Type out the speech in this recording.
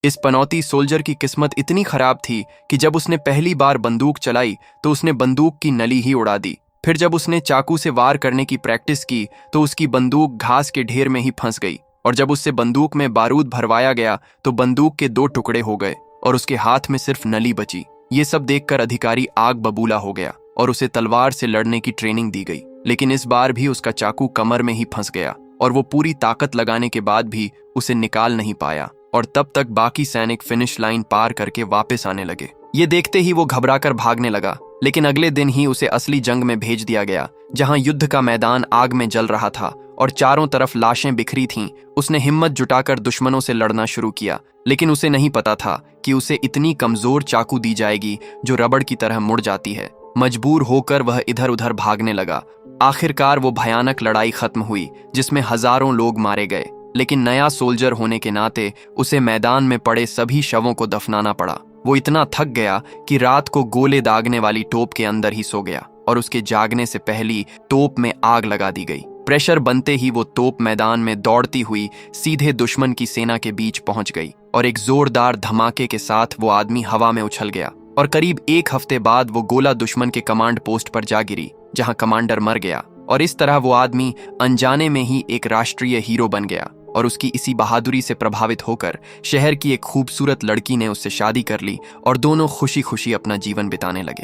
इस पनौती सोल्जर की किस्मत इतनी खराब थी कि जब उसने पहली बार बंदूक चलाई तो उसने बंदूक की नली ही उड़ा दी। फिर जब उसने चाकू से वार करने की प्रैक्टिस की तो उसकी बंदूक घास के ढेर में ही फंस गई, और जब उससे बंदूक में बारूद भरवाया गया तो बंदूक के 2 टुकड़े हो गए और उसके हाथ में सिर्फ नली बची। ये सब देखकर अधिकारी आग बबूला हो गया और उसे तलवार से लड़ने की ट्रेनिंग दी गई, लेकिन इस बार भी उसका चाकू कमर में ही फंस गया और वो पूरी ताकत लगाने के बाद भी उसे निकाल नहीं पाया। और तब तक बाकी सैनिक फिनिश लाइन पार करके वापस आने लगे। ये देखते ही वो घबराकर भागने लगा, लेकिन अगले दिन ही उसे असली जंग में भेज दिया गया, जहां युद्ध का मैदान आग में जल रहा था और चारों तरफ लाशें बिखरी थीं। उसने हिम्मत जुटाकर दुश्मनों से लड़ना शुरू किया, लेकिन उसे नहीं पता था कि उसे इतनी कमजोर चाकू दी जाएगी जो रबड़ की तरह मुड़ जाती है। मजबूर होकर वह इधर उधर भागने लगा। आखिरकार वो भयानक लड़ाई खत्म हुई जिसमें हजारों लोग मारे गए, लेकिन नया सोल्जर होने के नाते उसे मैदान में पड़े सभी शवों को दफनाना पड़ा। वो इतना थक गया कि रात को गोले दागने वाली तोप के अंदर ही सो गया और उसके जागने से पहली तोप में आग लगा दी गई। प्रेशर बनते ही वो तोप मैदान में दौड़ती हुई सीधे दुश्मन की सेना के बीच पहुंच गई और एक जोरदार धमाके के साथ वो आदमी हवा में उछल गया और करीब 1 हफ्ते बाद वो गोला दुश्मन के कमांड पोस्ट पर जा गिरी, जहां कमांडर मर गया। और इस तरह वो आदमी अनजाने में ही एक राष्ट्रीय हीरो बन गया और उसकी इसी बहादुरी से प्रभावित होकर शहर की एक खूबसूरत लड़की ने उससे शादी कर ली और दोनों खुशी खुशी अपना जीवन बिताने लगे।